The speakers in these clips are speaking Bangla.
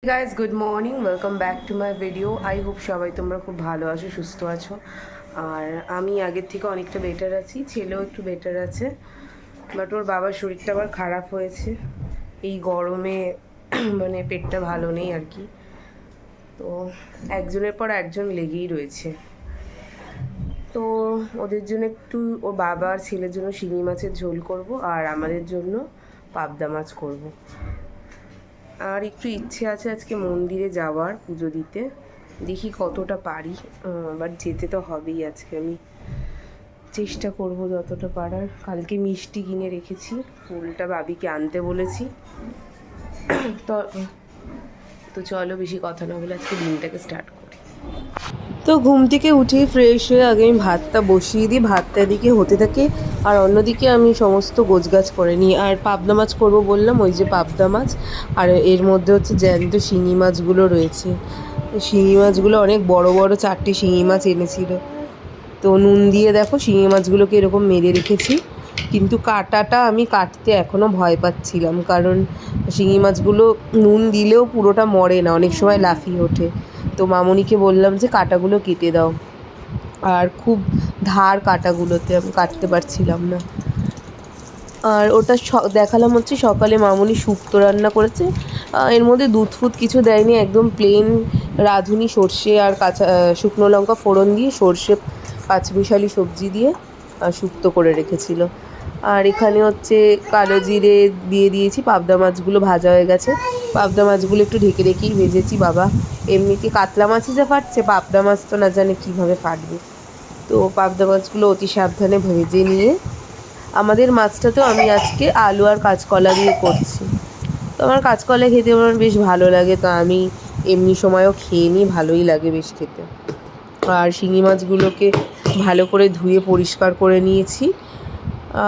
Guys good morning, welcome back to my video. I hope সবাই তোমরা খুব ভালো আছো, সুস্থ আছো। আর আমি আগের থেকে অনেকটা বেটার আছি, ছেলেও একটু বেটার আছে। বাট ওর বাবার শরীরটা আবার খারাপ হয়েছে এই গরমে, মানে পেটটা ভালো নেই আর কি। তো একজনের পর একজন লেগেই রয়েছে। তো ওদের জন্য একটু, ওর বাবা আর ছেলের জন্য শিঙি মাছের ঝোল করব, আর আমাদের জন্য পাবদা মাছ করব। আর একটু ইচ্ছে আছে আজকে মন্দিরে যাওয়ার, পুজো দিতে। দেখি কতটা পারি, বাট যেতে তো হবেই। আজকে আমি চেষ্টা করব যতটা পারার। কালকে মিষ্টি কিনে রেখেছি, ফুলটা বাবিকে আনতে বলেছি। তো তো চলো বেশি কথা না বলে আজকে দিনটাকে স্টার্ট করি। তো ঘুম থেকে উঠেই ফ্রেশ হয়ে আগে আমি ভাতটা বসিয়ে দিই, ভাতটা এদিকে হতে থাকে আর অন্যদিকে আমি সমস্ত গোছগাছ করে নিই। আর পাবদা মাছ করবো বললাম, ওই যে পাবদা মাছ, আর এর মধ্যে হচ্ছে জ্যান্ত শিঙি মাছগুলো রয়েছে। তো শিঙি মাছগুলো অনেক বড় বড় 4টে শিঙি মাছ এনেছিল। তো নুন দিয়ে দেখো শিঙি মাছগুলোকে এরকম মেরে রেখেছি। কিন্তু কাটাটা আমি কাটতে এখনও ভয় পাচ্ছিলাম, কারণ শিঙি মাছগুলো নুন দিলেও পুরোটা মরে না, অনেক সময় লাফিয়ে ওঠে। তো মামনিকে বললাম যে কাটাগুলো কেটে দাও, আর খুব ধার কাটাগুলোতে, আমি কাটতে পারছিলাম না। আর ওটা দেখালাম হচ্ছে সকালে মামনি শুক্তো রান্না করেছে। এর মধ্যে দুধ ফুদ কিছু দেয়নি, একদম প্লেন রাঁধুনি সর্ষে আর কাঁচা শুকনো লঙ্কা ফোড়ন দিয়ে, সর্ষে পাঁচমিশালি সবজি দিয়ে শুক্তো করে রেখেছিল। আর এখানে হচ্ছে কালো জিরে দিয়ে দিয়েছি, পাবদা মাছগুলো ভাজা হয়ে গেছে। পাবদা মাছগুলো একটু ঢেকে রেখেই ভেজেছি। বাবা এমনিতে কাতলা মাছই যা ফাটছে, পাবদা মাছ তো না জানে কীভাবে ফাটবে। তো পাবদা মাছগুলো অতি সাবধানে ভেজে নিয়ে, আমাদের মাছটাতেও আমি আজকে আলু আর কাঁচকলা দিয়ে করছি। তো আমার কাঁচকলা খেতে আমার বেশ ভালো লাগে, তো আমি এমনি সময়ও খেয়ে নিই, ভালোই লাগে বেশ খেতে। আর শিঙি মাছগুলোকে ভালো করে ধুয়ে পরিষ্কার করে নিয়েছি।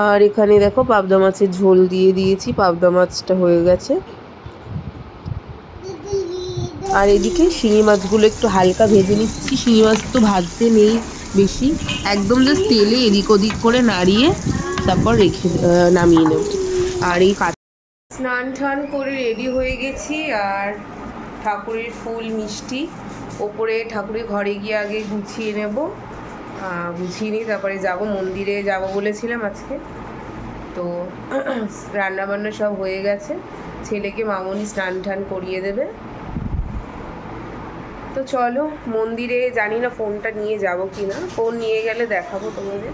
আর এখানে দেখো পাবদা মাছের ঝোল দিয়ে দিয়েছি, পাবদা মাছটা হয়ে গেছে। আর এদিকে শিঙি মাছগুলো একটু হালকা ভেজে নিচ্ছি। শিঙি মাছ তো ভাজতে নেই বেশি, একদম জাস্ট তেলে এদিক ওদিক করে নাড়িয়ে তারপর রেখে নামিয়ে নেব। আর এই স্নান টান করে রেডি হয়ে গেছি, আর ঠাকুরের ফুল মিষ্টি ওপরে ঠাকুরের ঘরে গিয়ে আগে গুছিয়ে নেব। গুছিয়ে নিই, তারপরে যাব মন্দিরে যাব বলেছিলাম আজকে। তো রান্নাবান্না সব হয়ে গেছে, ছেলেকে মামনি স্নান টান করিয়ে দেবে। তো চলো মন্দিরে, জানি না ফোনটা নিয়ে যাব কি না, ফোন নিয়ে গেলে দেখাবো তোমাদের।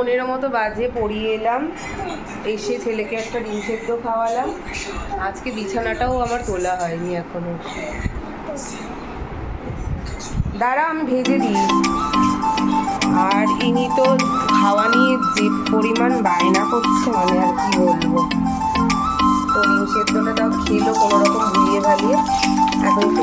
15 মতো বাজে, পড়িয়ে এলাম, এসে ছেলেকে একটা ডিম সেদ্ধ খাওয়ালাম। আজকে বিছানাটাও আমার তোলা হয়নি এখনো। দাঁড়া আমি ভেজে দিই। আর ইনি তো খাওয়া নিয়ে যে পরিমাণ বায়না করছে, মানে আর কি বলবো। তো ডিম সেদ্ধটা তাও খেলো কোনো রকম ভুলিয়ে ভালিয়ে। এখন একটু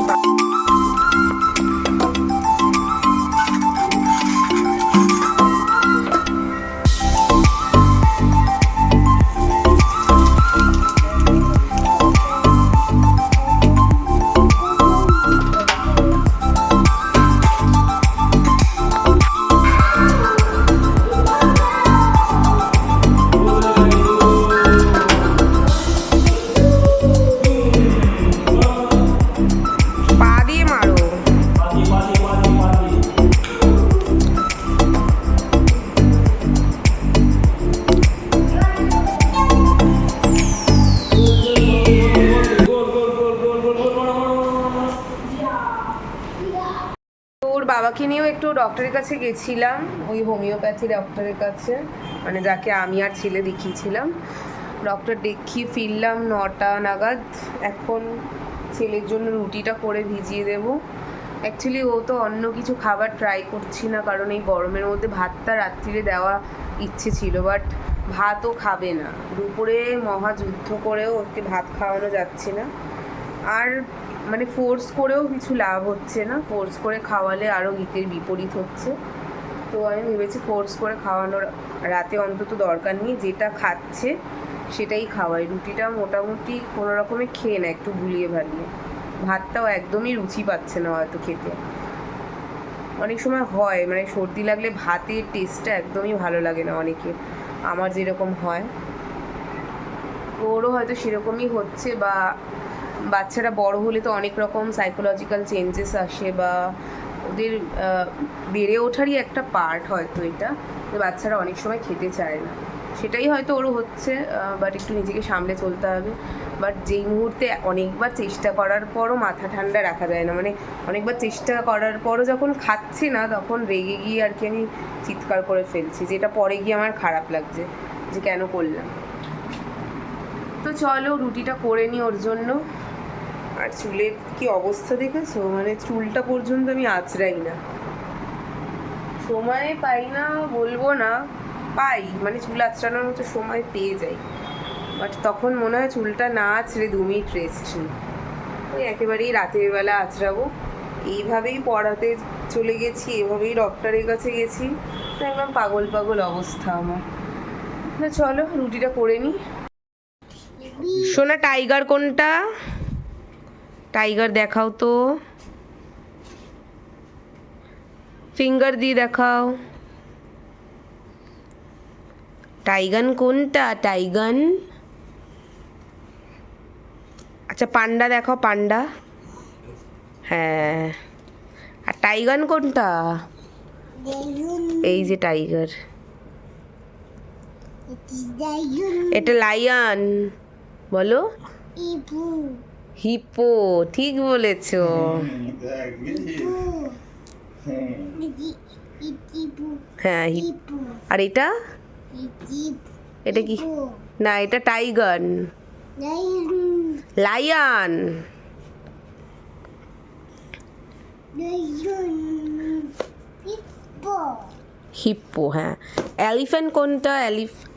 বাবাকে নিয়েও একটু ডক্টরের কাছে গেছিলাম, ওই হোমিওপ্যাথি ডক্টরের কাছে, মানে যাকে আমি আর ছেলে দেখিয়েছিলাম। ডক্টর দেখিয়ে ফিরলাম 9টা নাগাদ। এখন ছেলের জন্য রুটিটা করে ভিজিয়ে দেব। অ্যাকচুয়ালি ও তো অন্য কিছু খাবার ট্রাই করছি না, কারণ এই গরমের মধ্যে ভাতটা রাত্রিরে দেওয়া ইচ্ছে ছিল, বাট ভাতও খাবে না। দুপুরে মহাযুদ্ধ করেও ওকে ভাত খাওয়ানো যাচ্ছে না। আর মানে ফোর্স করেও কিছু লাভ হচ্ছে না, ফোর্স করে খাওয়ালে আরও হিতের বিপরীত হচ্ছে। তো আমি ভেবেছি ফোর্স করে খাওয়ানোর রাতে অন্তত দরকার নেই, যেটা খাচ্ছে সেটাই খাওয়াই। রুটিটা মোটামুটি কোনো রকমে খেয়ে না, একটু গুলিয়ে ভালিয়ে। ভাতটাও একদমই রুচি পাচ্ছে না হয়তো খেতে। অনেক সময় হয়, মানে সর্দি লাগলে ভাতের টেস্টটা একদমই ভালো লাগে না অনেকের, আমার যেরকম হয়। ওরও হয়তো সেরকমই হচ্ছে, বা বাচ্চারা বড় হলে তো অনেক রকম সাইকোলজিক্যাল চেঞ্জেস আসে, বা ওদের বেড়ে ওঠারই একটা পার্ট হয়তো এটা, যে বাচ্চারা অনেক সময় খেতে চায় না। সেটাই হয়তো ওরও হচ্ছে, বাট একটু নিজেকে সামলে চলতে হবে। বাট যেই মুহূর্তে অনেকবার চেষ্টা করার পরও মাথা ঠান্ডা রাখা যায় না, মানে অনেকবার চেষ্টা করার পরও যখন খাচ্ছে না, তখন রেগে গিয়ে আর কি আমি চিৎকার করে ফেলছি, যেটা পরে গিয়ে আমার খারাপ লাগছে যে কেন করলাম। তো চলো রুটিটা করে নিই ওর জন্য। আর চুলের কি অবস্থা দেখেছো, মানে চুলটা পর্যন্ত আমি আঁচড়াই না, সময় পাই না বলবো না, পাই, মানে চুল আঁচড়ানোর মতো সময় পেয়ে যাই, বাট তখন মনে হয় চুলটা না আঁচড়ে 2 মিনিট রেস্ট নিই। ওই একেবারেই রাতের বেলা আঁচড়াবো। এইভাবেই পড়াতে চলে গেছি, এভাবেই ডক্টরের কাছে গেছি, তো একদম পাগল পাগল অবস্থা আমার। চলো রুটিটা করে নিই। সোনা টাইগার কোনটা? টাইগার দেখাও তো, ফিঙ্গার দিয়ে দেখাও। টাইগান কোনটা? টাইগান, আচ্ছা পান্ডা দেখাও, পান্ডা। হ্যাঁ, আর টাইগান কোনটা? এই যে টাইগার, এটা লায়ন। বলো হিপো, ঠিক বলেছো। হ্যাঁ, আর এটা এটা কি? না, এটা টাইগার, লায়ন। হিপ্পো, হ্যাঁ। এলিফ্যান্ট কোনটা?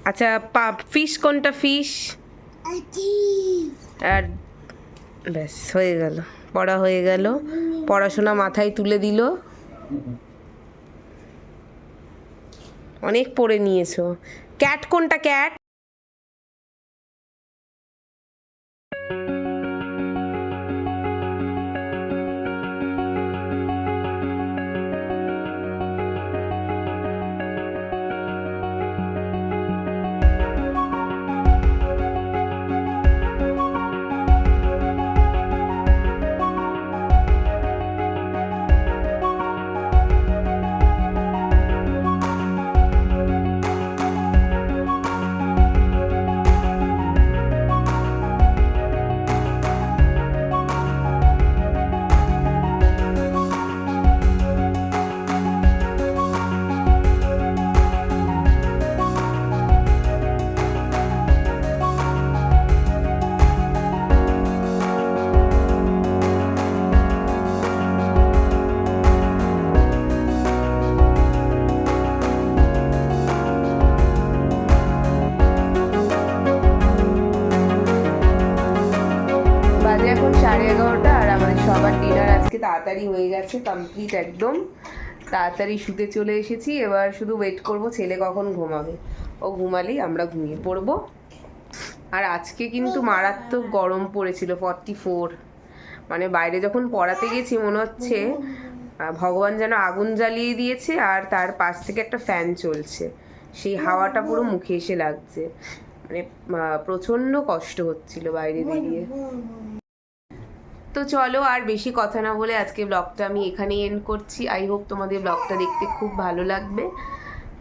আচ্ছা ফিশ কোনটা? ফিশ। আর ব্যাস হয়ে গেল, পড়া হয়ে গেল, পড়াশোনা মাথায় তুলে দিল। অনেক পড়ে নিয়েছো। ক্যাট কোনটা? ক্যাট। 11:30 আর আমাদের সবার ডিনার আজকে তাড়াতাড়ি হয়ে গেছে, কমপ্লিট একদম। তাড়াতাড়ি শুতে চলে এসেছি, এবার শুধু ওয়েট করব ছেলে কখন ঘুমাবে। ও ঘুমালেই আমরা ঘুমিয়ে পড়বো। আর আজকে কিন্তু মারাত্মক গরম পড়েছিল, 44। মানে বাইরে যখন পড়াতে গেছি মনে হচ্ছে ভগবান যেন আগুন জ্বালিয়ে দিয়েছে আর তার পাশ থেকে একটা ফ্যান চলছে, সেই হাওয়াটা পুরো মুখে এসে লাগছে। মানে প্রচণ্ড কষ্ট হচ্ছিল বাইরে বেরিয়ে। তো চলো আর বেশি কথা না বলে আজকে ব্লগটা আমি এখানেই এন্ড করছি। আই হোপ তোমাদের ব্লগটা দেখতে খুব ভালো লাগবে।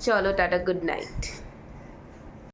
চলো, টাটা, গুড নাইট।